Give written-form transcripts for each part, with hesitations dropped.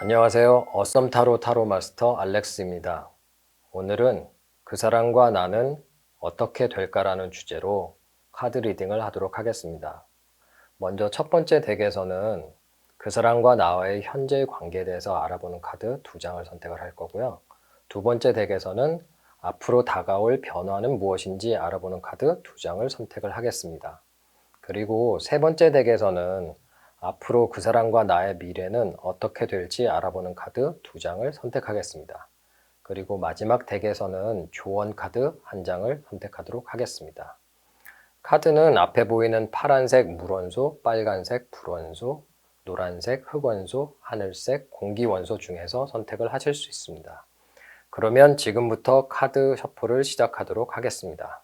안녕하세요. 어썸타로 타로 마스터 알렉스입니다. 오늘은 그 사람과 나는 어떻게 될까라는 주제로 카드 리딩을 하도록 하겠습니다. 먼저 첫 번째 덱에서는 그 사람과 나와의 현재의 관계에 대해서 알아보는 카드 2장을 선택을 할 거고요. 두 번째 덱에서는 앞으로 다가올 변화는 무엇인지 알아보는 카드 2장을 선택을 하겠습니다. 그리고 세 번째 덱에서는 앞으로 그 사람과 나의 미래는 어떻게 될지 알아보는 카드 2장을 선택하겠습니다. 그리고 마지막 덱에서는 조언 카드 1장을 선택하도록 하겠습니다. 카드는 앞에 보이는 파란색 물원소, 빨간색 불원소, 노란색 흑원소, 하늘색 공기원소 중에서 선택을 하실 수 있습니다. 그러면 지금부터 카드 셔플을 시작하도록 하겠습니다.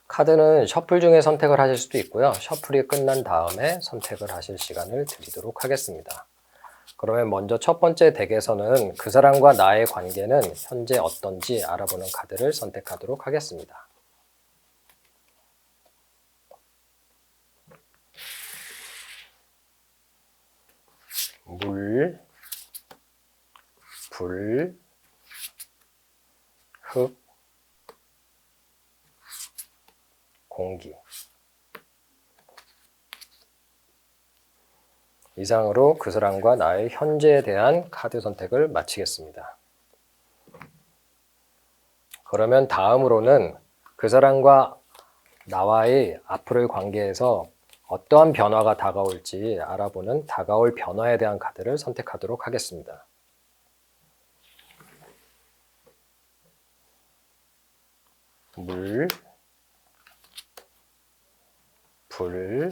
카드는 셔플 중에 선택을 하실 수도 있고요. 셔플이 끝난 다음에 선택을 하실 시간을 드리도록 하겠습니다. 그러면 먼저 첫 번째 덱에서는 그 사람과 나의 관계는 현재 어떤지 알아보는 카드를 선택하도록 하겠습니다. 물, 불, 흙, 공기. 이상으로 그 사람과 나의 현재에 대한 카드 선택을 마치겠습니다. 그러면 다음으로는 그 사람과 나와의 앞으로의 관계에서 어떠한 변화가 다가올지 알아보는 다가올 변화에 대한 카드를 선택하도록 하겠습니다. 물, 불,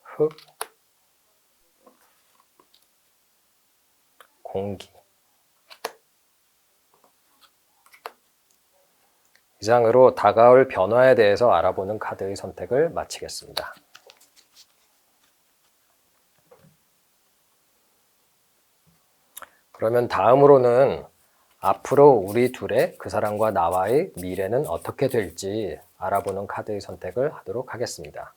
흙, 공기. 이상으로 다가올 변화에 대해서 알아보는 카드의 선택을 마치겠습니다. 그러면 다음으로는 앞으로 우리 둘의 그 사람과 나와의 미래는 어떻게 될지 알아보는 카드의 선택을 하도록 하겠습니다.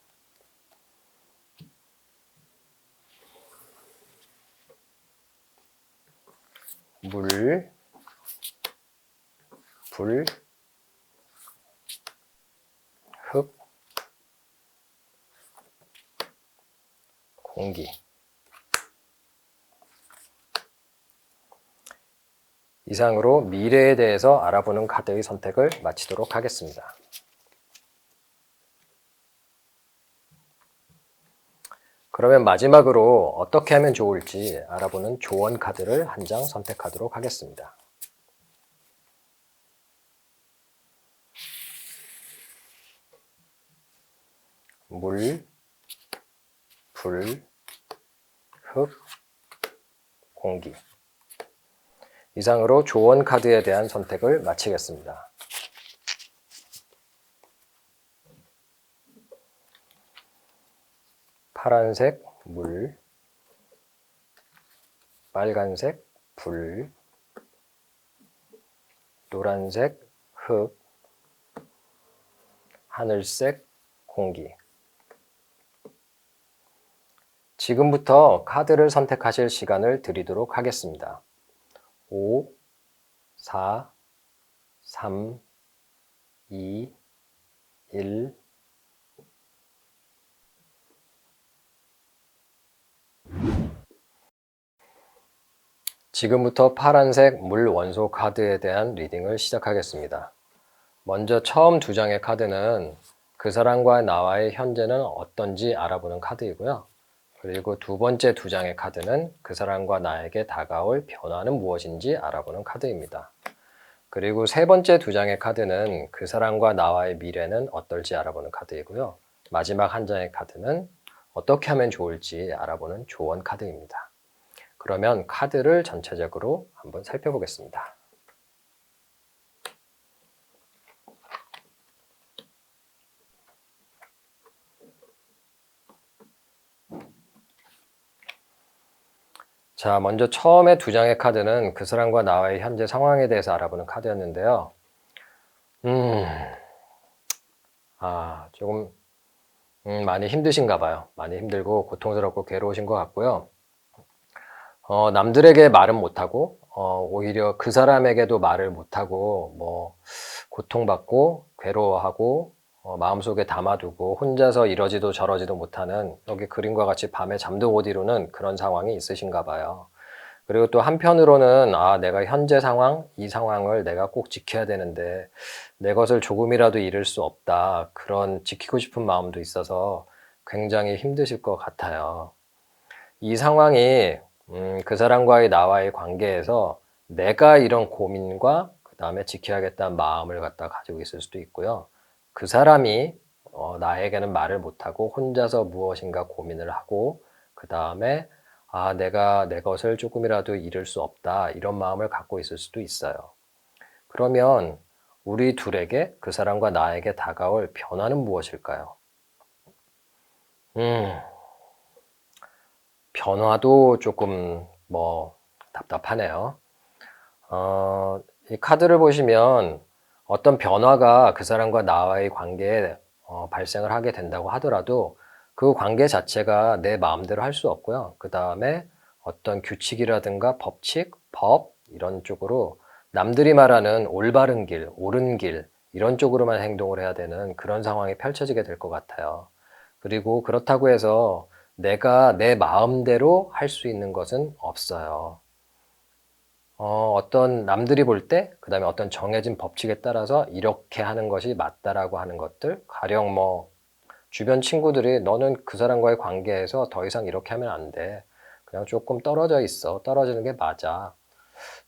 물, 불, 흙, 공기. 이상으로 미래에 대해서 알아보는 카드의 선택을 마치도록 하겠습니다. 그러면 마지막으로 어떻게 하면 좋을지 알아보는 조언 카드를 한 장 선택하도록 하겠습니다. 물, 불, 흙, 공기. 이상으로 조언 카드에 대한 선택을 마치겠습니다. 파란색 물, 빨간색 불, 노란색 흙, 하늘색 공기. 지금부터 카드를 선택하실 시간을 드리도록 하겠습니다. 5, 4, 3, 2, 1. 지금부터 파란색 물 원소 카드에 대한 리딩을 시작하겠습니다. 먼저 처음 2장의 카드는 그 사람과 나와의 현재는 어떤지 알아보는 카드이고요. 그리고 두 번째 2장의 카드는 그 사람과 나에게 다가올 변화는 무엇인지 알아보는 카드입니다. 그리고 세 번째 2장의 카드는 그 사람과 나와의 미래는 어떨지 알아보는 카드이고요. 마지막 한 장의 카드는 어떻게 하면 좋을지 알아보는 조언 카드입니다. 그러면 카드를 전체적으로 한번 살펴보겠습니다. 자, 먼저 처음에 두 장의 카드는 그 사람과 나의 현재 상황에 대해서 알아보는 카드였는데요. 음, 조금 많이 힘드신가 봐요. 많이 힘들고 고통스럽고 괴로우신 것 같고요. 남들에게 말은 못하고 오히려 그 사람에게도 말을 못하고 고통받고 괴로워하고 마음속에 담아두고 혼자서 이러지도 저러지도 못하는 여기 그림과 같이 밤에 잠도 못 이루는 그런 상황이 있으신가 봐요. 그리고 또 한편으로는 내가 현재 상황, 이 상황을 내가 꼭 지켜야 되는데 내 것을 조금이라도 잃을 수 없다. 그런 지키고 싶은 마음도 있어서 굉장히 힘드실 것 같아요. 이 상황이 그 사람과의 나와의 관계에서 내가 이런 고민과 그 다음에 지켜야겠다는 마음을 갖다 가지고 있을 수도 있고요. 그 사람이 나에게는 말을 못하고 혼자서 무엇인가 고민을 하고 그 다음에 내가 내 것을 조금이라도 잃을 수 없다 이런 마음을 갖고 있을 수도 있어요. 그러면 우리 둘에게 그 사람과 나에게 다가올 변화는 무엇일까요? 변화도 조금 답답하네요. 이 카드를 보시면 어떤 변화가 그 사람과 나와의 관계에 발생을 하게 된다고 하더라도 그 관계 자체가 내 마음대로 할 수 없고요. 그 다음에 어떤 규칙이라든가 법칙, 법 이런 쪽으로 남들이 말하는 올바른 길, 옳은 길 이런 쪽으로만 행동을 해야 되는 그런 상황이 펼쳐지게 될 것 같아요. 그리고 그렇다고 해서 내가 내 마음대로 할 수 있는 것은 없어요. 어떤 남들이 볼 때, 그 다음에 어떤 정해진 법칙에 따라서 이렇게 하는 것이 맞다라고 하는 것들, 가령 주변 친구들이 너는 그 사람과의 관계에서 더 이상 이렇게 하면 안 돼. 그냥 조금 떨어져 있어. 떨어지는 게 맞아.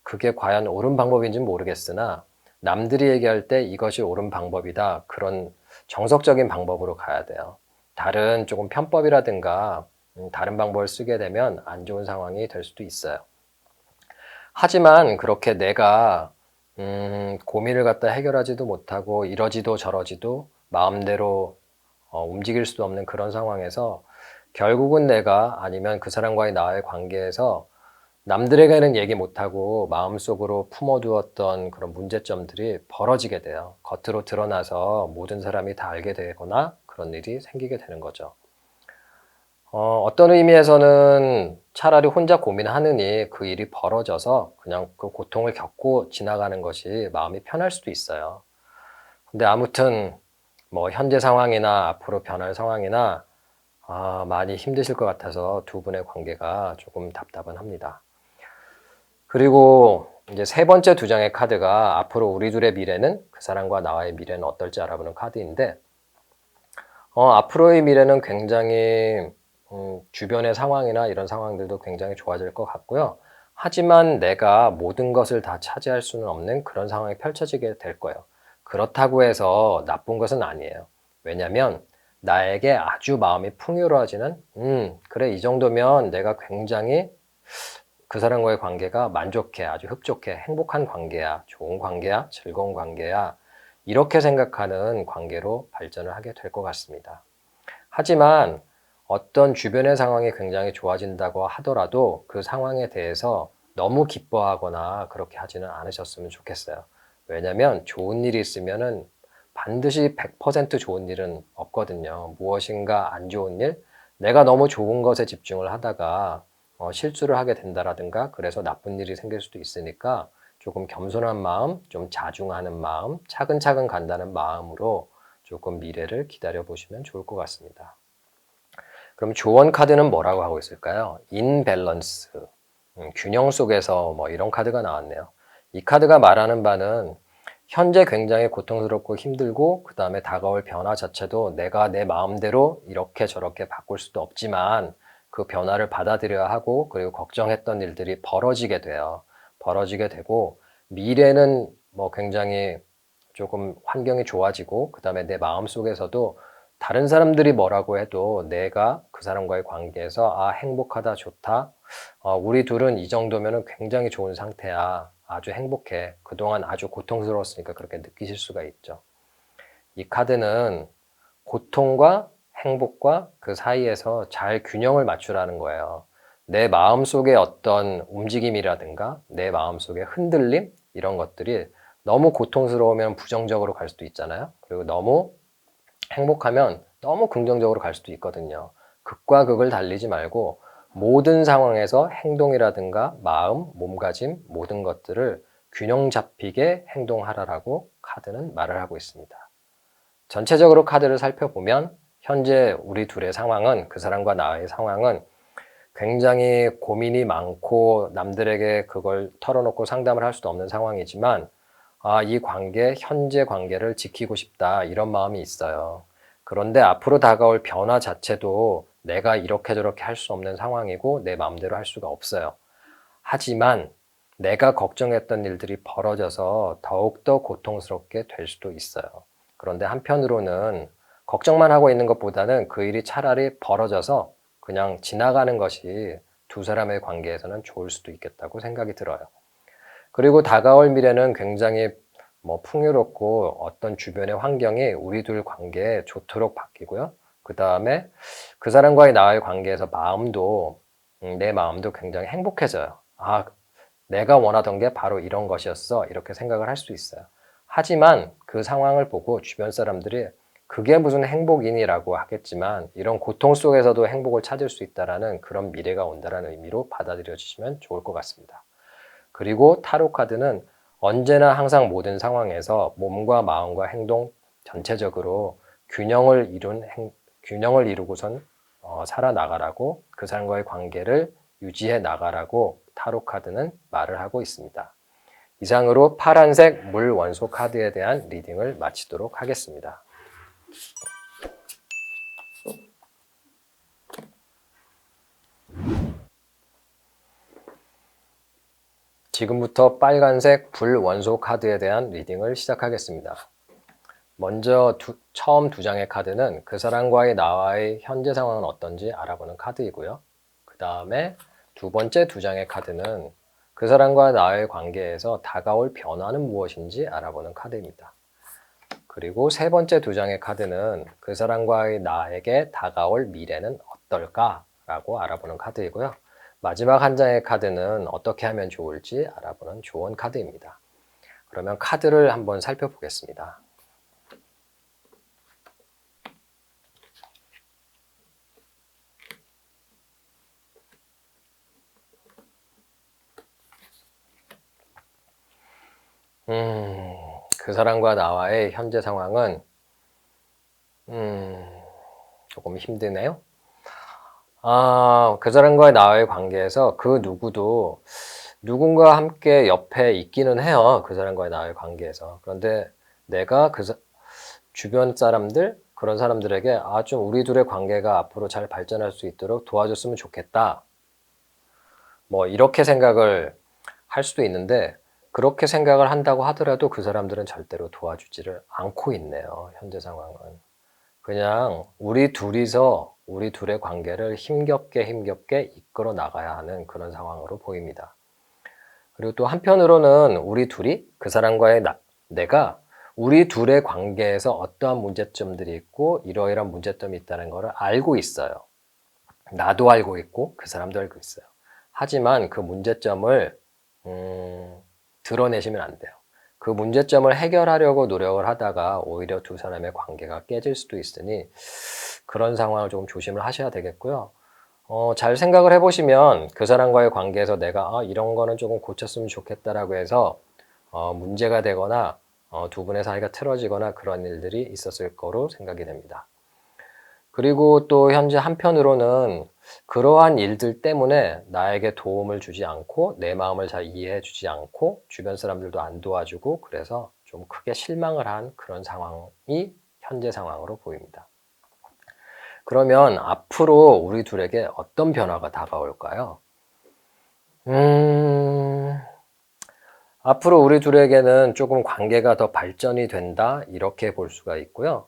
그게 과연 옳은 방법인지는 모르겠으나 남들이 얘기할 때 이것이 옳은 방법이다. 그런 정석적인 방법으로 가야 돼요. 다른 조금 편법이라든가 다른 방법을 쓰게 되면 안 좋은 상황이 될 수도 있어요. 하지만 그렇게 내가 고민을 갖다 해결하지도 못하고 이러지도 저러지도 마음대로 움직일 수도 없는 그런 상황에서 결국은 내가 아니면 그 사람과의 나의 관계에서 남들에게는 얘기 못하고 마음속으로 품어두었던 그런 문제점들이 벌어지게 돼요. 겉으로 드러나서 모든 사람이 다 알게 되거나 그런 일이 생기게 되는 거죠. 어떤 의미에서는 차라리 혼자 고민하느니 그 일이 벌어져서 그냥 그 고통을 겪고 지나가는 것이 마음이 편할 수도 있어요. 근데 아무튼 현재 상황이나 앞으로 변할 상황이나 많이 힘드실 것 같아서 두 분의 관계가 조금 답답은 합니다. 그리고 이제 세 번째 두 장의 카드가 앞으로 우리 둘의 미래는 그 사람과 나와의 미래는 어떨지 알아보는 카드인데 앞으로의 미래는 굉장히 주변의 상황이나 이런 상황들도 굉장히 좋아질 것 같고요. 하지만 내가 모든 것을 다 차지할 수는 없는 그런 상황이 펼쳐지게 될 거예요. 그렇다고 해서 나쁜 것은 아니에요. 왜냐하면 나에게 아주 마음이 풍요로워지는 그래 이 정도면 내가 굉장히 그 사람과의 관계가 만족해, 아주 흡족해, 행복한 관계야, 좋은 관계야, 즐거운 관계야 이렇게 생각하는 관계로 발전을 하게 될 것 같습니다. 하지만 어떤 주변의 상황이 굉장히 좋아진다고 하더라도 그 상황에 대해서 너무 기뻐하거나 그렇게 하지는 않으셨으면 좋겠어요. 왜냐하면 좋은 일이 있으면은 반드시 100% 좋은 일은 없거든요. 무엇인가 안 좋은 일, 내가 너무 좋은 것에 집중을 하다가 실수를 하게 된다라든가 그래서 나쁜 일이 생길 수도 있으니까 조금 겸손한 마음, 좀 자중하는 마음, 차근차근 간다는 마음으로 조금 미래를 기다려 보시면 좋을 것 같습니다. 그럼 조언 카드는 뭐라고 하고 있을까요? 인밸런스, 균형 속에서 이런 카드가 나왔네요. 이 카드가 말하는 바는 현재 굉장히 고통스럽고 힘들고 그 다음에 다가올 변화 자체도 내가 내 마음대로 이렇게 저렇게 바꿀 수도 없지만 그 변화를 받아들여야 하고 그리고 걱정했던 일들이 벌어지게 돼요. 벌어지게 되고 미래는 굉장히 조금 환경이 좋아지고 그 다음에 내 마음속에서도 다른 사람들이 뭐라고 해도 내가 그 사람과의 관계에서 행복하다 좋다 우리 둘은 이 정도면 굉장히 좋은 상태야 아주 행복해 그동안 아주 고통스러웠으니까 그렇게 느끼실 수가 있죠. 이 카드는 고통과 행복과 그 사이에서 잘 균형을 맞추라는 거예요. 내 마음속의 어떤 움직임이라든가 내 마음속의 흔들림 이런 것들이 너무 고통스러우면 부정적으로 갈 수도 있잖아요. 그리고 너무 행복하면 너무 긍정적으로 갈 수도 있거든요. 극과 극을 달리지 말고 모든 상황에서 행동이라든가 마음, 몸가짐 모든 것들을 균형 잡히게 행동하라라고 카드는 말을 하고 있습니다. 전체적으로 카드를 살펴보면 현재 우리 둘의 상황은, 그 사람과 나의 상황은 굉장히 고민이 많고 남들에게 그걸 털어놓고 상담을 할 수도 없는 상황이지만 이 관계, 현재 관계를 지키고 싶다 이런 마음이 있어요. 그런데 앞으로 다가올 변화 자체도 내가 이렇게 저렇게 할 수 없는 상황이고 내 마음대로 할 수가 없어요. 하지만 내가 걱정했던 일들이 벌어져서 더욱더 고통스럽게 될 수도 있어요. 그런데 한편으로는 걱정만 하고 있는 것보다는 그 일이 차라리 벌어져서 그냥 지나가는 것이 두 사람의 관계에서는 좋을 수도 있겠다고 생각이 들어요. 그리고 다가올 미래는 굉장히 풍요롭고 어떤 주변의 환경이 우리 둘 관계에 좋도록 바뀌고요. 그 다음에 그 사람과의 나의 관계에서 마음도 내 마음도 굉장히 행복해져요. 내가 원하던 게 바로 이런 것이었어 이렇게 생각을 할 수 있어요. 하지만 그 상황을 보고 주변 사람들이 그게 무슨 행복이니라고 하겠지만 이런 고통 속에서도 행복을 찾을 수 있다라는 그런 미래가 온다라는 의미로 받아들여 주시면 좋을 것 같습니다. 그리고 타로 카드는 언제나 항상 모든 상황에서 몸과 마음과 행동 전체적으로 균형을 이루고선 살아나가라고, 그 사람과의 관계를 유지해 나가라고 타로 카드는 말을 하고 있습니다. 이상으로 파란색 물 원소 카드에 대한 리딩을 마치도록 하겠습니다. 지금부터 빨간색 불 원소 카드에 대한 리딩을 시작하겠습니다. 먼저 처음 두 장의 카드는 그 사람과의 나와의 현재 상황은 어떤지 알아보는 카드이고요. 그 다음에 두 번째 두 장의 카드는 그 사람과 나의 관계에서 다가올 변화는 무엇인지 알아보는 카드입니다. 그리고 세 번째 두 장의 카드는 그 사람과의 나에게 다가올 미래는 어떨까라고 알아보는 카드이고요. 마지막 한 장의 카드는 어떻게 하면 좋을지 알아보는 조언 카드입니다. 그러면 카드를 한번 살펴보겠습니다. 그 사람과 나와의 현재 상황은 조금 힘드네요. 그 사람과의 나와의 관계에서 그 누구도 누군가 함께 옆에 있기는 해요. 그 사람과의 나와의 관계에서. 그런데 내가 주변 사람들, 그런 사람들에게 좀 우리 둘의 관계가 앞으로 잘 발전할 수 있도록 도와줬으면 좋겠다. 이렇게 생각을 할 수도 있는데, 그렇게 생각을 한다고 하더라도 그 사람들은 절대로 도와주지를 않고 있네요. 현재 상황은. 그냥 우리 둘의 관계를 힘겹게 이끌어 나가야 하는 그런 상황으로 보입니다. 그리고 또 한편으로는 그 사람과의 내가 우리 둘의 관계에서 어떠한 문제점들이 있고 이러이러한 문제점이 있다는 것을 알고 있어요. 나도 알고 있고 그 사람도 알고 있어요. 하지만 그 문제점을 드러내시면 안 돼요. 그 문제점을 해결하려고 노력을 하다가 오히려 두 사람의 관계가 깨질 수도 있으니 그런 상황을 조금 조심을 하셔야 되겠고요. 잘 생각을 해보시면 그 사람과의 관계에서 내가 이런 거는 조금 고쳤으면 좋겠다라고 해서 문제가 되거나 두 분의 사이가 틀어지거나 그런 일들이 있었을 거로 생각이 됩니다. 그리고 또 현재 한편으로는 그러한 일들 때문에 나에게 도움을 주지 않고 내 마음을 잘 이해해 주지 않고 주변 사람들도 안 도와주고 그래서 좀 크게 실망을 한 그런 상황이 현재 상황으로 보입니다. 그러면 앞으로 우리 둘에게 어떤 변화가 다가올까요? 앞으로 우리 둘에게는 조금 관계가 더 발전이 된다 이렇게 볼 수가 있고요.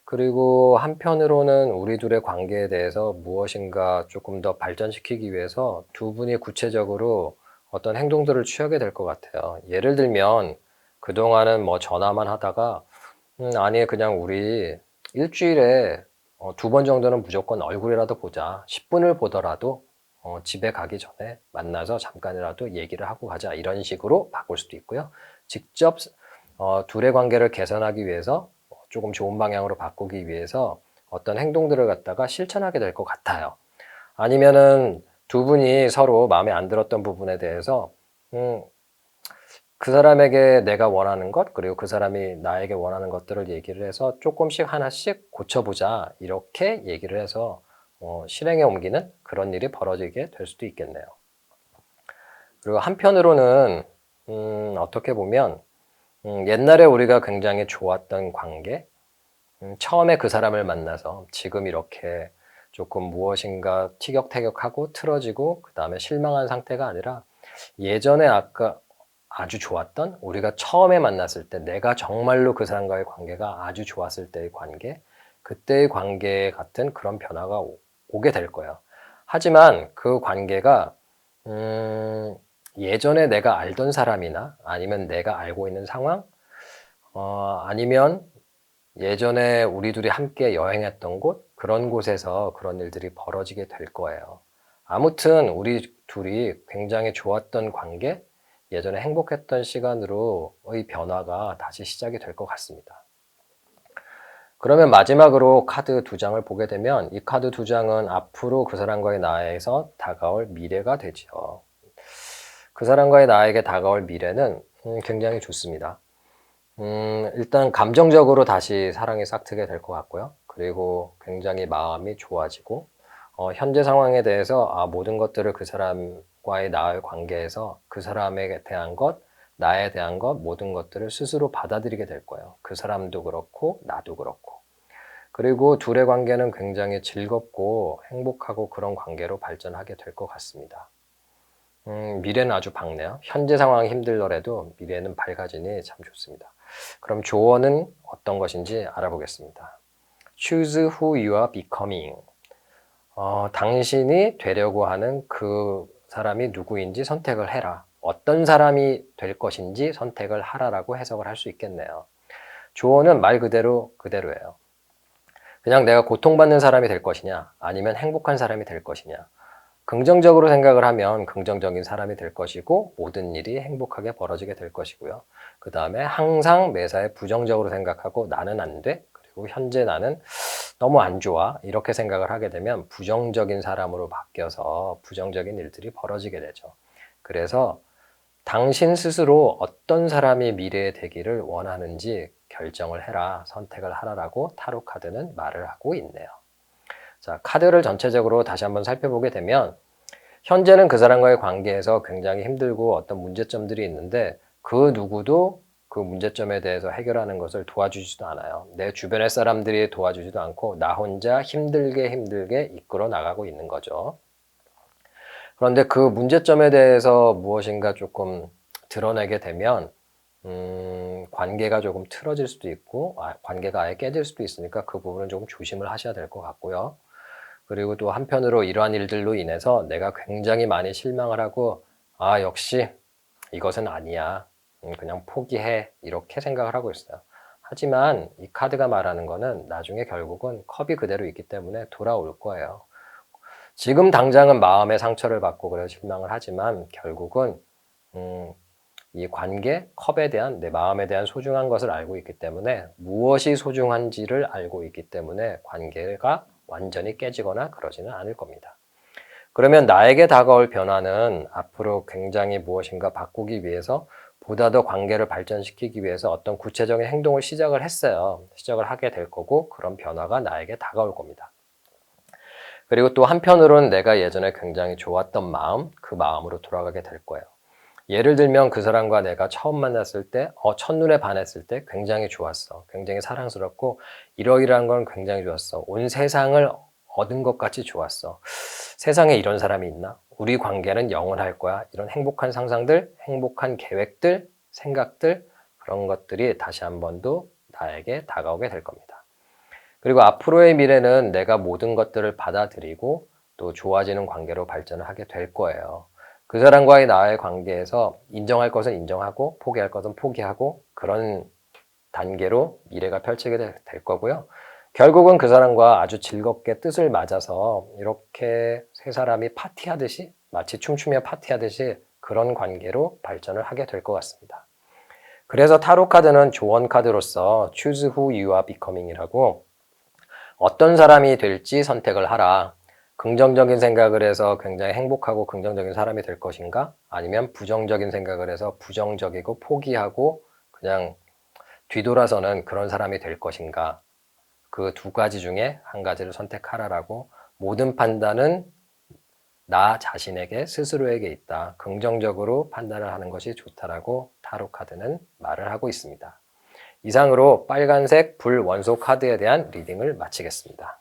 그리고 한편으로는 우리 둘의 관계에 대해서 무엇인가 조금 더 발전시키기 위해서 두 분이 구체적으로 어떤 행동들을 취하게 될 것 같아요. 예를 들면 그동안은 전화만 하다가 아니 그냥 우리 일주일에 2번 정도는 무조건 얼굴이라도 보자. 10분을 보더라도 집에 가기 전에 만나서 잠깐이라도 얘기를 하고 가자. 이런 식으로 바꿀 수도 있고요. 직접 둘의 관계를 개선하기 위해서 조금 좋은 방향으로 바꾸기 위해서 어떤 행동들을 갖다가 실천하게 될 것 같아요. 아니면은 두 분이 서로 마음에 안 들었던 부분에 대해서 그 사람에게 내가 원하는 것, 그리고 그 사람이 나에게 원하는 것들을 얘기를 해서 조금씩 하나씩 고쳐보자. 이렇게 얘기를 해서 실행에 옮기는 그런 일이 벌어지게 될 수도 있겠네요. 그리고 한편으로는 어떻게 보면 옛날에 우리가 굉장히 좋았던 관계, 처음에 그 사람을 만나서 지금 이렇게 조금 무엇인가 티격태격하고 틀어지고 그 다음에 실망한 상태가 아니라 예전에 아까 아주 좋았던 우리가 처음에 만났을 때 내가 정말로 그 사람과의 관계가 아주 좋았을 때의 관계, 그때의 관계 같은 그런 변화가 오게 될 거예요. 하지만 그 관계가 예전에 내가 알던 사람이나 아니면 내가 알고 있는 상황, 아니면 예전에 우리 둘이 함께 여행했던 곳, 그런 곳에서 그런 일들이 벌어지게 될 거예요. 아무튼 우리 둘이 굉장히 좋았던 관계, 예전에 행복했던 시간으로의 변화가 다시 시작이 될 것 같습니다. 그러면 마지막으로 카드 두 장을 보게 되면 이 카드 두 장은 앞으로 그 사람과의 나에게서 다가올 미래가 되죠. 그 사람과의 나에게 다가올 미래는 굉장히 좋습니다. 일단 감정적으로 다시 사랑이 싹트게 될 것 같고요. 그리고 굉장히 마음이 좋아지고 현재 상황에 대해서 모든 것들을 그 사람과의 나의 관계에서 그 사람에 대한 것, 나에 대한 것, 모든 것들을 스스로 받아들이게 될 거예요. 그 사람도 그렇고 나도 그렇고. 그리고 둘의 관계는 굉장히 즐겁고 행복하고 그런 관계로 발전하게 될 것 같습니다. 미래는 아주 밝네요. 현재 상황이 힘들더라도 미래는 밝아지니 참 좋습니다. 그럼 조언은 어떤 것인지 알아보겠습니다. Choose who you are becoming. 당신이 되려고 하는 그 사람이 누구인지 선택을 해라. 어떤 사람이 될 것인지 선택을 하라라고 해석을 할 수 있겠네요. 조언은 말 그대로예요. 그냥 내가 고통받는 사람이 될 것이냐, 아니면 행복한 사람이 될 것이냐. 긍정적으로 생각을 하면 긍정적인 사람이 될 것이고 모든 일이 행복하게 벌어지게 될 것이고요. 그 다음에 항상 매사에 부정적으로 생각하고 나는 안 돼, 그리고 현재 나는 너무 안 좋아, 이렇게 생각을 하게 되면 부정적인 사람으로 바뀌어서 부정적인 일들이 벌어지게 되죠. 그래서 당신 스스로 어떤 사람이 미래에 되기를 원하는지 결정을 해라, 선택을 하라라고 타로 카드는 말을 하고 있네요. 자, 카드를 전체적으로 다시 한번 살펴보게 되면 현재는 그 사람과의 관계에서 굉장히 힘들고 어떤 문제점들이 있는데 그 누구도 그 문제점에 대해서 해결하는 것을 도와주지도 않아요. 내 주변의 사람들이 도와주지도 않고 나 혼자 힘들게 이끌어 나가고 있는 거죠. 그런데 그 문제점에 대해서 무엇인가 조금 드러내게 되면 관계가 조금 틀어질 수도 있고 관계가 아예 깨질 수도 있으니까 그 부분은 조금 조심을 하셔야 될 것 같고요. 그리고 또 한편으로 이러한 일들로 인해서 내가 굉장히 많이 실망을 하고 역시 이것은 아니야, 그냥 포기해, 이렇게 생각을 하고 있어요. 하지만 이 카드가 말하는 거는 나중에 결국은 컵이 그대로 있기 때문에 돌아올 거예요. 지금 당장은 마음의 상처를 받고 그래서 실망을 하지만 결국은 이 관계, 컵에 대한 내 마음에 대한 소중한 것을 알고 있기 때문에 무엇이 소중한지를 알고 있기 때문에 관계가 완전히 깨지거나 그러지는 않을 겁니다. 그러면 나에게 다가올 변화는 앞으로 굉장히 무엇인가 바꾸기 위해서 보다 더 관계를 발전시키기 위해서 어떤 구체적인 행동을 시작을 했어요. 시작을 하게 될 거고 그런 변화가 나에게 다가올 겁니다. 그리고 또 한편으로는 내가 예전에 굉장히 좋았던 마음, 그 마음으로 돌아가게 될 거예요. 예를 들면 그 사람과 내가 처음 만났을 때, 첫눈에 반했을 때 굉장히 좋았어. 굉장히 사랑스럽고 이러이러한 건 굉장히 좋았어. 온 세상을 얻은 것 같이 좋았어. 세상에 이런 사람이 있나? 우리 관계는 영원할 거야. 이런 행복한 상상들, 행복한 계획들, 생각들, 그런 것들이 다시 한 번 더 나에게 다가오게 될 겁니다. 그리고 앞으로의 미래는 내가 모든 것들을 받아들이고 또 좋아지는 관계로 발전을 하게 될 거예요. 그 사람과의 나의 관계에서 인정할 것은 인정하고 포기할 것은 포기하고 그런 단계로 미래가 펼치게 될 거고요. 결국은 그 사람과 아주 즐겁게 뜻을 맞아서 이렇게 세 사람이 파티하듯이, 마치 춤추며 파티하듯이 그런 관계로 발전을 하게 될 것 같습니다. 그래서 타로 카드는 조언 카드로서 Choose who you are becoming이라고 어떤 사람이 될지 선택을 하라. 긍정적인 생각을 해서 굉장히 행복하고 긍정적인 사람이 될 것인가? 아니면 부정적인 생각을 해서 부정적이고 포기하고 그냥 뒤돌아서는 그런 사람이 될 것인가? 그 두 가지 중에 한 가지를 선택하라라고, 모든 판단은 나 자신에게 스스로에게 있다. 긍정적으로 판단을 하는 것이 좋다라고 타로 카드는 말을 하고 있습니다. 이상으로 빨간색 불 원소 카드에 대한 리딩을 마치겠습니다.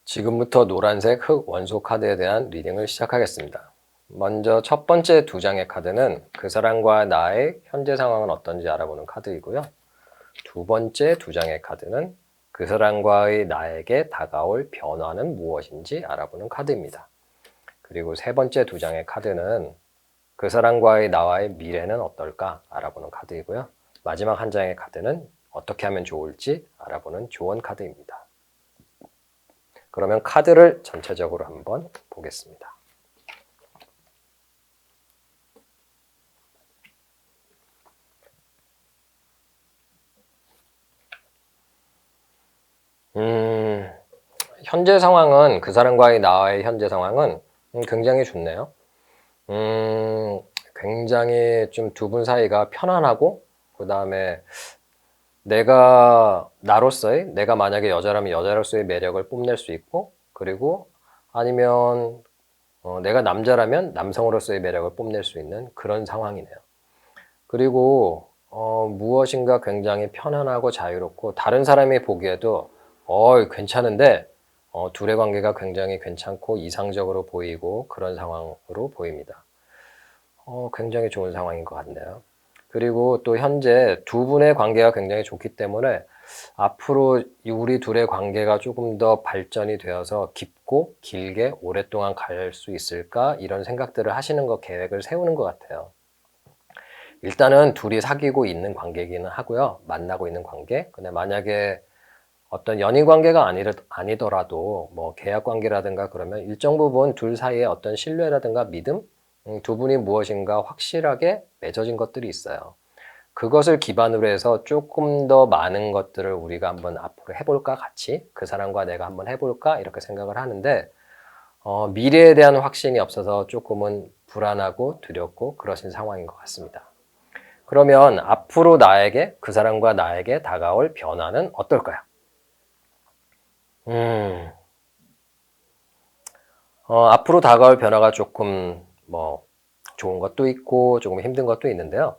지금부터 노란색 흑 원소 카드에 대한 리딩을 시작하겠습니다. 먼저 첫 번째 두 장의 카드는 그 사람과 나의 현재 상황은 어떤지 알아보는 카드이고요. 두 번째 두 장의 카드는 그 사람과의 나에게 다가올 변화는 무엇인지 알아보는 카드입니다. 그리고 세 번째 두 장의 카드는 그 사람과의 나와의 미래는 어떨까 알아보는 카드이고요. 마지막 한 장의 카드는 어떻게 하면 좋을지 알아보는 조언 카드입니다. 그러면 카드를 전체적으로 한번 보겠습니다. 현재 상황은, 그 사람과의 나와의 현재 상황은 굉장히 좋네요. 굉장히 좀 두 분 사이가 편안하고, 그 다음에 내가 만약에 여자라면 여자로서의 매력을 뽐낼 수 있고, 그리고 아니면 내가 남자라면 남성으로서의 매력을 뽐낼 수 있는 그런 상황이네요. 그리고 무엇인가 굉장히 편안하고 자유롭고, 다른 사람이 보기에도 괜찮은데 둘의 관계가 굉장히 괜찮고 이상적으로 보이고 그런 상황으로 보입니다. 굉장히 좋은 상황인 것 같네요. 그리고 또 현재 두 분의 관계가 굉장히 좋기 때문에 앞으로 우리 둘의 관계가 조금 더 발전이 되어서 깊고 길게 오랫동안 갈 수 있을까, 이런 생각들을 하시는 거, 계획을 세우는 것 같아요. 일단은 둘이 사귀고 있는 관계이기는 하고요. 만나고 있는 관계. 근데 만약에 어떤 연인 관계가 아니더라도 뭐 계약 관계라든가 그러면 일정 부분 둘 사이에 어떤 신뢰라든가 믿음, 두 분이 무엇인가 확실하게 맺어진 것들이 있어요. 그것을 기반으로 해서 조금 더 많은 것들을 우리가 한번 앞으로 해볼까, 같이 그 사람과 내가 한번 해볼까, 이렇게 생각을 하는데 미래에 대한 확신이 없어서 조금은 불안하고 두렵고 그러신 상황인 것 같습니다. 그러면 앞으로 그 사람과 나에게 다가올 변화는 어떨까요? 앞으로 다가올 변화가 조금 좋은 것도 있고 조금 힘든 것도 있는데요.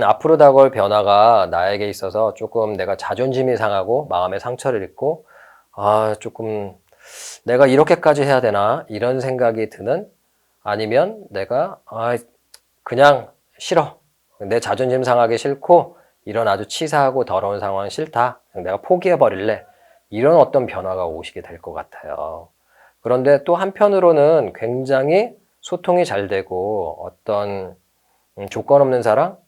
앞으로 다가올 변화가 나에게 있어서 조금 내가 자존심이 상하고 마음의 상처를 입고 조금 내가 이렇게까지 해야 되나, 이런 생각이 드는, 아니면 내가 그냥 싫어, 내 자존심 상하기 싫고 이런 아주 치사하고 더러운 상황은 싫다, 내가 포기해버릴래, 이런 어떤 변화가 오시게 될 것 같아요. 그런데 또 한편으로는 굉장히 소통이 잘 되고 어떤 조건 없는 사랑,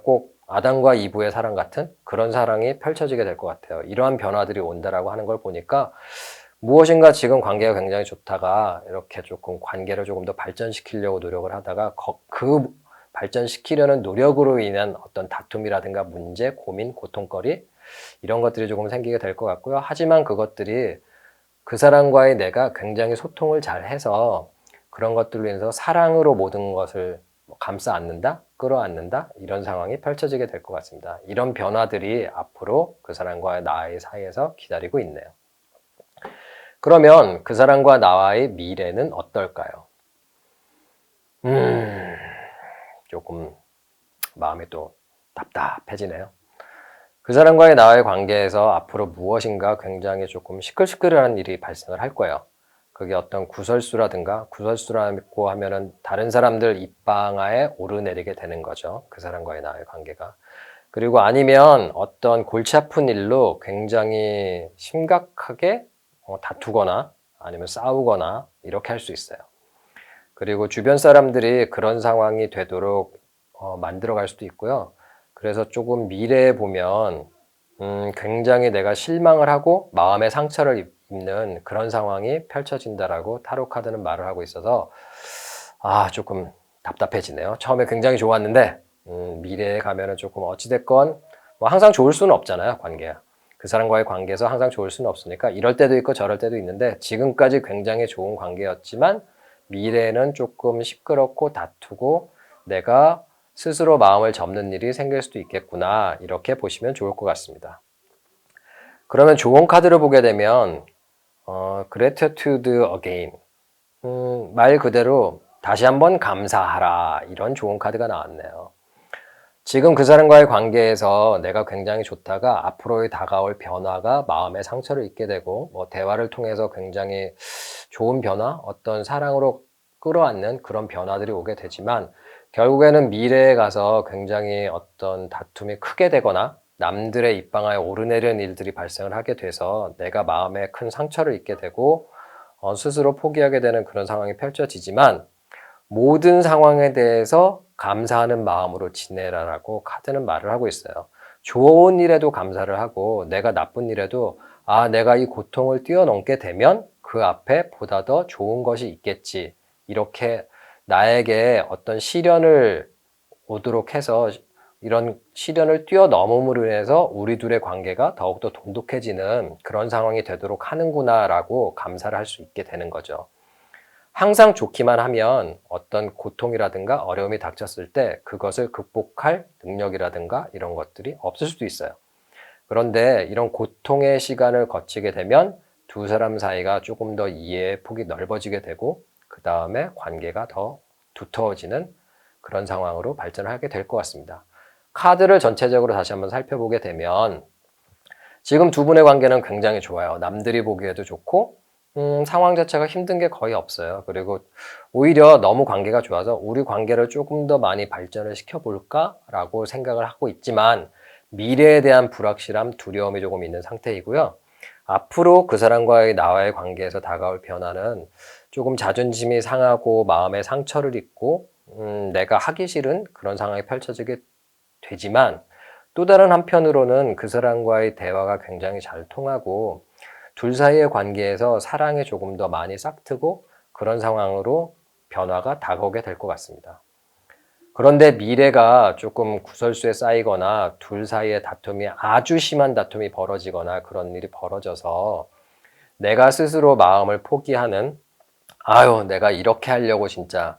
꼭 아담과 이브의 사랑 같은 그런 사랑이 펼쳐지게 될 것 같아요. 이러한 변화들이 온다라고 하는 걸 보니까 무엇인가 지금 관계가 굉장히 좋다가 이렇게 조금 관계를 조금 더 발전시키려고 노력을 하다가 그 발전시키려는 노력으로 인한 어떤 다툼이라든가 문제, 고민, 고통거리, 이런 것들이 조금 생기게 될 것 같고요. 하지만 그것들이 그 사람과의 내가 굉장히 소통을 잘 해서 그런 것들로 인해서 사랑으로 모든 것을 감싸 안는다, 끌어안는다, 이런 상황이 펼쳐지게 될 것 같습니다. 이런 변화들이 앞으로 그 사람과 나의 사이에서 기다리고 있네요. 그러면 그 사람과 나와의 미래는 어떨까요? 조금 마음이 또 답답해지네요. 그 사람과의 나와의 관계에서 앞으로 무엇인가 굉장히 조금 시끌시끌한 일이 발생을 할 거예요. 그게 어떤 구설수라고 하면은 다른 사람들 입방아에 오르내리게 되는 거죠. 그 사람과의 나의 관계가. 그리고 아니면 어떤 골치 아픈 일로 굉장히 심각하게 다투거나 아니면 싸우거나 이렇게 할 수 있어요. 그리고 주변 사람들이 그런 상황이 되도록 만들어갈 수도 있고요. 그래서 조금 미래에 보면 굉장히 내가 실망을 하고 마음의 상처를 입는 그런 상황이 펼쳐진다라고 타로 카드는 말을 하고 있어서 조금 답답해지네요. 처음에 굉장히 좋았는데 미래에 가면은 조금 어찌됐건 뭐 항상 좋을 수는 없잖아요. 관계야. 그 사람과의 관계에서 항상 좋을 수는 없으니까 이럴 때도 있고 저럴 때도 있는데 지금까지 굉장히 좋은 관계였지만 미래에는 조금 시끄럽고 다투고 내가 스스로 마음을 접는 일이 생길 수도 있겠구나 이렇게 보시면 좋을 것 같습니다. 그러면 좋은 카드를 보게 되면 Gratitude Again 말 그대로 다시 한번 감사하라 이런 좋은 카드가 나왔네요. 지금 그 사람과의 관계에서 내가 굉장히 좋다가 앞으로의 다가올 변화가 마음의 상처를 입게 되고 뭐 대화를 통해서 굉장히 좋은 변화, 어떤 사랑으로 끌어안는 그런 변화들이 오게 되지만 결국에는 미래에 가서 굉장히 어떤 다툼이 크게 되거나 남들의 입방아에 오르내리는 일들이 발생을 하게 돼서 내가 마음에 큰 상처를 입게 되고 스스로 포기하게 되는 그런 상황이 펼쳐지지만 모든 상황에 대해서 감사하는 마음으로 지내라라고 카드는 말을 하고 있어요. 좋은 일에도 감사를 하고 내가 나쁜 일에도 내가 이 고통을 뛰어넘게 되면 그 앞에 보다 더 좋은 것이 있겠지. 이렇게 나에게 어떤 시련을 오도록 해서 이런 시련을 뛰어넘음으로 인해서 우리 둘의 관계가 더욱더 돈독해지는 그런 상황이 되도록 하는구나라고 감사를 할 수 있게 되는 거죠. 항상 좋기만 하면 어떤 고통이라든가 어려움이 닥쳤을 때 그것을 극복할 능력이라든가 이런 것들이 없을 수도 있어요. 그런데 이런 고통의 시간을 거치게 되면 두 사람 사이가 조금 더 이해의 폭이 넓어지게 되고 그 다음에 관계가 더 두터워지는 그런 상황으로 발전하게 될 것 같습니다. 카드를 전체적으로 다시 한번 살펴보게 되면 지금 두 분의 관계는 굉장히 좋아요. 남들이 보기에도 좋고 상황 자체가 힘든 게 거의 없어요. 그리고 오히려 너무 관계가 좋아서 우리 관계를 조금 더 많이 발전을 시켜볼까라고 생각을 하고 있지만 미래에 대한 불확실함, 두려움이 조금 있는 상태이고요. 앞으로 그 사람과의 나와의 관계에서 다가올 변화는 조금 자존심이 상하고 마음에 상처를 입고 내가 하기 싫은 그런 상황이 펼쳐지게 되지만 또 다른 한편으로는 그 사람과의 대화가 굉장히 잘 통하고 둘 사이의 관계에서 사랑이 조금 더 많이 싹트고 그런 상황으로 변화가 다가오게 될 것 같습니다. 그런데 미래가 조금 구설수에 쌓이거나 둘 사이의 다툼이 아주 심한 다툼이 벌어지거나 그런 일이 벌어져서 내가 스스로 마음을 포기하는 내가 이렇게 하려고 진짜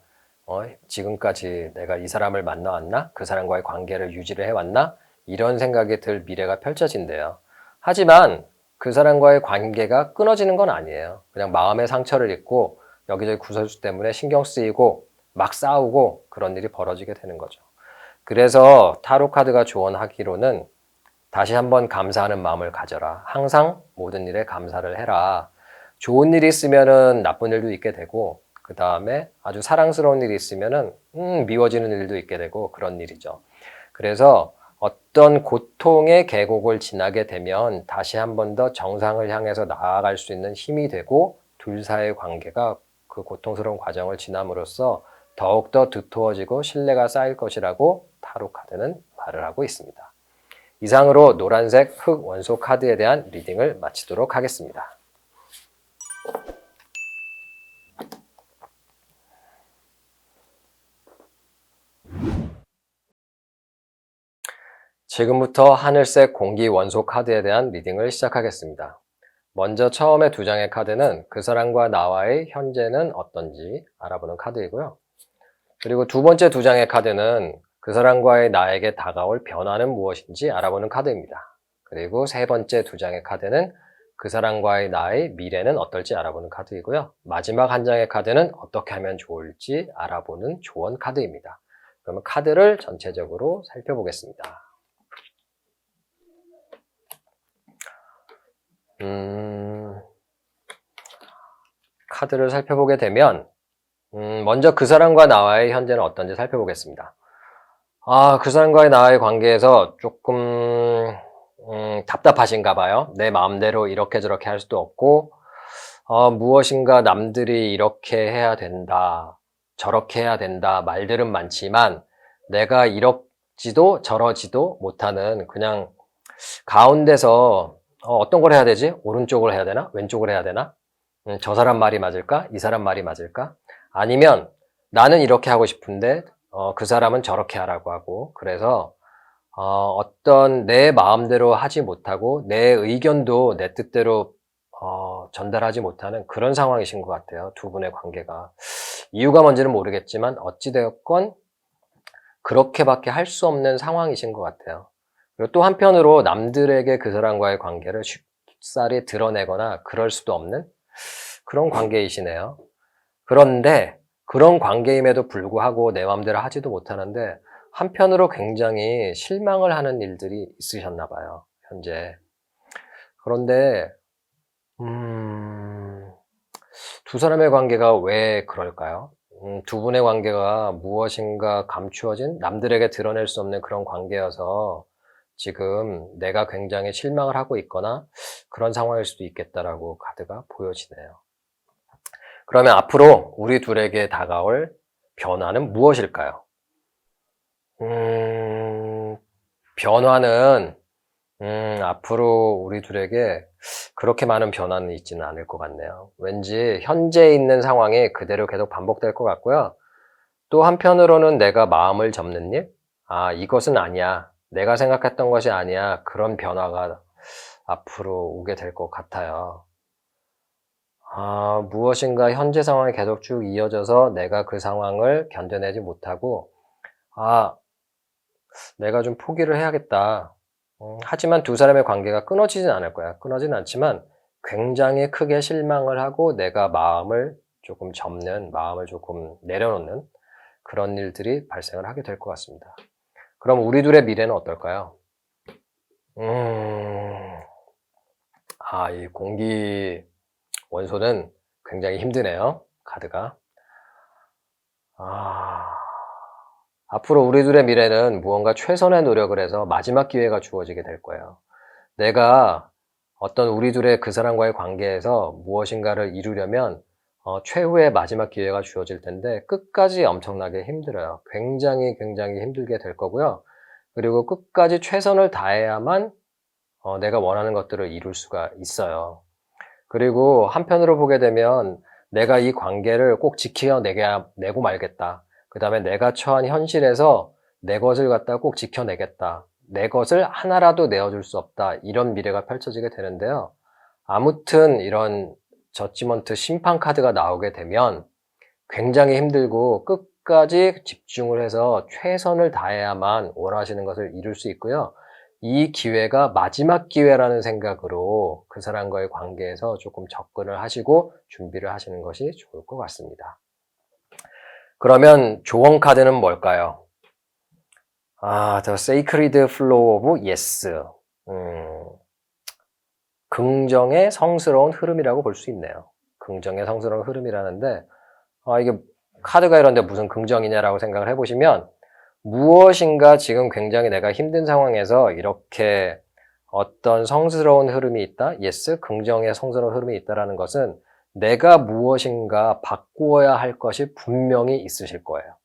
지금까지 내가 이 사람을 만나왔나? 그 사람과의 관계를 유지를 해왔나? 이런 생각이 들 미래가 펼쳐진대요. 하지만 그 사람과의 관계가 끊어지는 건 아니에요. 그냥 마음의 상처를 입고 여기저기 구설수 때문에 신경 쓰이고 막 싸우고 그런 일이 벌어지게 되는 거죠. 그래서 타로 카드가 조언하기로는 다시 한번 감사하는 마음을 가져라. 항상 모든 일에 감사를 해라. 좋은 일이 있으면은 나쁜 일도 있게 되고 그 다음에 아주 사랑스러운 일이 있으면은 미워지는 일도 있게 되고 그런 일이죠. 그래서 어떤 고통의 계곡을 지나게 되면 다시 한 번 더 정상을 향해서 나아갈 수 있는 힘이 되고 둘 사이의 관계가 그 고통스러운 과정을 지남으로써 더욱더 두터워지고 신뢰가 쌓일 것이라고 타로 카드는 말을 하고 있습니다. 이상으로 노란색 흑 원소 카드에 대한 리딩을 마치도록 하겠습니다. 지금부터 하늘색 공기 원소 카드에 대한 리딩을 시작하겠습니다. 먼저 처음에 두 장의 카드는 그 사람과 나와의 현재는 어떤지 알아보는 카드이고요. 그리고 두 번째 두 장의 카드는 그 사람과의 나에게 다가올 변화는 무엇인지 알아보는 카드입니다. 그리고 세 번째 두 장의 카드는 그 사람과의 나의 미래는 어떨지 알아보는 카드이고요. 마지막 한 장의 카드는 어떻게 하면 좋을지 알아보는 조언 카드입니다. 그러면 카드를 전체적으로 살펴보겠습니다. 카드를 살펴보게 되면 먼저 그 사람과 나와의 현재는 어떤지 살펴보겠습니다. 그 사람과의 나와의 관계에서 조금 답답하신가 봐요. 내 마음대로 이렇게 저렇게 할 수도 없고 무엇인가 남들이 이렇게 해야 된다. 저렇게 해야 된다 말들은 많지만 내가 이러지도 저러지도 못하는 그냥 가운데서 어떤 걸 해야 되지? 오른쪽을 해야 되나? 왼쪽을 해야 되나? 저 사람 말이 맞을까? 이 사람 말이 맞을까? 아니면 나는 이렇게 하고 싶은데 그 사람은 저렇게 하라고 하고 그래서 어떤 내 마음대로 하지 못하고 내 의견도 내 뜻대로 전달하지 못하는 그런 상황이신 것 같아요. 두 분의 관계가. 이유가 뭔지는 모르겠지만 어찌되었건 그렇게밖에 할 수 없는 상황이신 것 같아요. 그리고 또 한편으로 남들에게 그 사람과의 관계를 쉽사리 드러내거나 그럴 수도 없는 그런 관계이시네요. 그런데 그런 관계임에도 불구하고 내 마음대로 하지도 못하는데 한편으로 굉장히 실망을 하는 일들이 있으셨나 봐요, 현재. 그런데 두 사람의 관계가 왜 그럴까요? 두 분의 관계가 무엇인가 감추어진 남들에게 드러낼 수 없는 그런 관계여서 지금 내가 굉장히 실망을 하고 있거나 그런 상황일 수도 있겠다라고 카드가 보여지네요. 그러면 앞으로 우리 둘에게 다가올 변화는 무엇일까요? 변화는 앞으로 우리 둘에게 그렇게 많은 변화는 있지는 않을 것 같네요. 왠지 현재 있는 상황이 그대로 계속 반복될 것 같고요. 또 한편으로는 내가 마음을 접는 일? 이것은 아니야. 내가 생각했던 것이 아니야. 그런 변화가 앞으로 오게 될 것 같아요. 무엇인가 현재 상황이 계속 쭉 이어져서 내가 그 상황을 견뎌내지 못하고 내가 좀 포기를 해야겠다. 하지만 두 사람의 관계가 끊어지진 않을 거야. 끊어지는 않지만 굉장히 크게 실망을 하고 내가 마음을 조금 접는, 마음을 조금 내려놓는 그런 일들이 발생을 하게 될 것 같습니다. 그럼 우리 둘의 미래는 어떨까요? 이 공기 원소는 굉장히 힘드네요. 카드가. 앞으로 우리 둘의 미래는 무언가 최선의 노력을 해서 마지막 기회가 주어지게 될 거예요. 내가 어떤 우리 둘의 그 사람과의 관계에서 무엇인가를 이루려면 최후의 마지막 기회가 주어질 텐데 끝까지 엄청나게 힘들어요. 굉장히 힘들게 될 거고요. 그리고 끝까지 최선을 다해야만 내가 원하는 것들을 이룰 수가 있어요. 그리고 한편으로 보게 되면 내가 이 관계를 꼭 지켜내고 말겠다. 그 다음에 내가 처한 현실에서 내 것을 갖다 꼭 지켜내겠다. 내 것을 하나라도 내어줄 수 없다. 이런 미래가 펼쳐지게 되는데요. 아무튼 이런 저지먼트 심판 카드가 나오게 되면 굉장히 힘들고 끝까지 집중을 해서 최선을 다해야만 원하시는 것을 이룰 수 있고요. 이 기회가 마지막 기회라는 생각으로 그 사람과의 관계에서 조금 접근을 하시고 준비를 하시는 것이 좋을 것 같습니다. 그러면 조언 카드는 뭘까요? The Sacred Flow of Yes. 긍정의 성스러운 흐름이라고 볼 수 있네요. 긍정의 성스러운 흐름이라는데 이게 카드가 이런데 무슨 긍정이냐라고 생각을 해보시면 무엇인가 지금 굉장히 내가 힘든 상황에서 이렇게 어떤 성스러운 흐름이 있다? Yes, 긍정의 성스러운 흐름이 있다라는 것은 내가 무엇인가 바꾸어야 할 것이 분명히 있으실 거예요.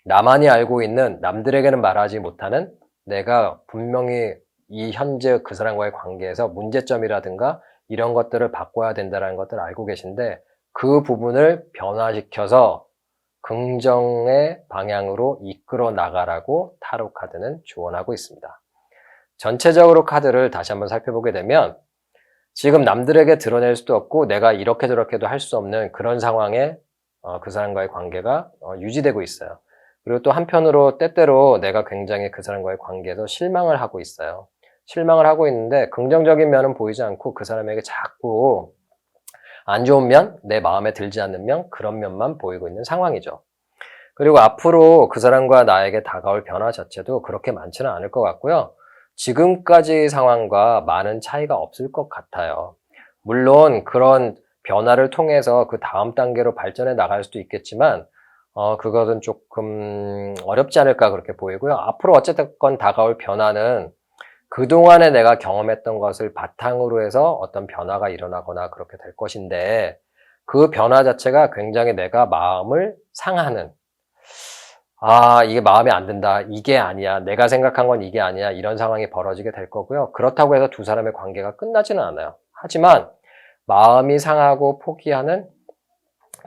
나만이 알고 있는, 남들에게는 말하지 못하는 내가 분명히 이 현재 그 사람과의 관계에서 문제점이라든가 이런 것들을 바꿔야 된다는 것들을 알고 계신데 그 부분을 변화시켜서 긍정의 방향으로 이끌어 나가라고 타로 카드는 조언하고 있습니다. 전체적으로 카드를 다시 한번 살펴보게 되면 지금 남들에게 드러낼 수도 없고 내가 이렇게 저렇게도 할 수 없는 그런 상황에 그 사람과의 관계가 유지되고 있어요. 그리고 또 한편으로 때때로 내가 굉장히 그 사람과의 관계에서 실망을 하고 있어요. 실망을 하고 있는데 긍정적인 면은 보이지 않고 그 사람에게 자꾸 안 좋은 면, 내 마음에 들지 않는 면, 그런 면만 보이고 있는 상황이죠. 그리고 앞으로 그 사람과 나에게 다가올 변화 자체도 그렇게 많지는 않을 것 같고요. 지금까지 상황과 많은 차이가 없을 것 같아요. 물론 그런 변화를 통해서 그 다음 단계로 발전해 나갈 수도 있겠지만 그것은 조금 어렵지 않을까 그렇게 보이고요. 앞으로 어쨌든 다가올 변화는 그동안에 내가 경험했던 것을 바탕으로 해서 어떤 변화가 일어나거나 그렇게 될 것인데 그 변화 자체가 굉장히 내가 마음을 상하는, 이게 마음에 안 든다. 이게 아니야. 내가 생각한 건 이게 아니야. 이런 상황이 벌어지게 될 거고요. 그렇다고 해서 두 사람의 관계가 끝나지는 않아요. 하지만 마음이 상하고 포기하는,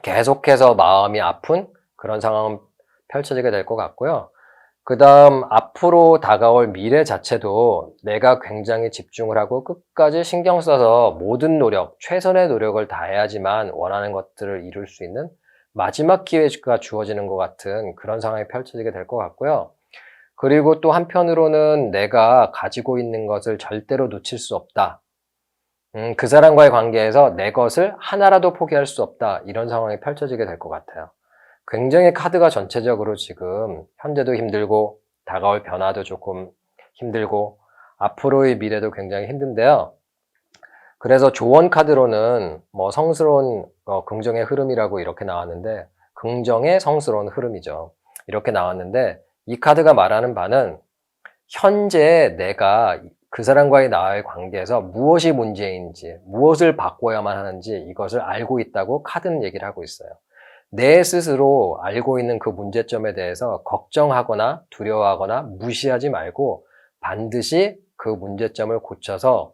계속해서 마음이 아픈 그런 상황은 펼쳐지게 될 것 같고요. 그 다음 앞으로 다가올 미래 자체도 내가 굉장히 집중을 하고 끝까지 신경 써서 모든 노력, 최선의 노력을 다해야지만 원하는 것들을 이룰 수 있는 마지막 기회가 주어지는 것 같은 그런 상황이 펼쳐지게 될 것 같고요. 그리고 또 한편으로는 내가 가지고 있는 것을 절대로 놓칠 수 없다. 그 사람과의 관계에서 내 것을 하나라도 포기할 수 없다. 이런 상황이 펼쳐지게 될 것 같아요. 굉장히 카드가 전체적으로 지금 현재도 힘들고 다가올 변화도 조금 힘들고 앞으로의 미래도 굉장히 힘든데요. 그래서 조언 카드로는 뭐 성스러운 긍정의 흐름이라고 이렇게 나왔는데, 긍정의 성스러운 흐름이죠. 이렇게 나왔는데, 이 카드가 말하는 바는 현재 내가 그 사람과의 나의 관계에서 무엇이 문제인지, 무엇을 바꿔야만 하는지 이것을 알고 있다고 카드는 얘기를 하고 있어요. 내 스스로 알고 있는 그 문제점에 대해서 걱정하거나 두려워하거나 무시하지 말고 반드시 그 문제점을 고쳐서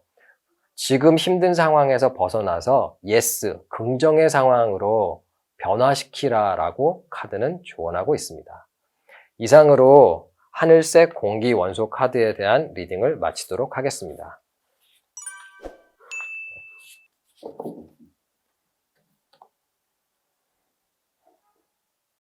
지금 힘든 상황에서 벗어나서 예스, 긍정의 상황으로 변화시키라라고 카드는 조언하고 있습니다. 이상으로 하늘색 공기 원소 카드에 대한 리딩을 마치도록 하겠습니다.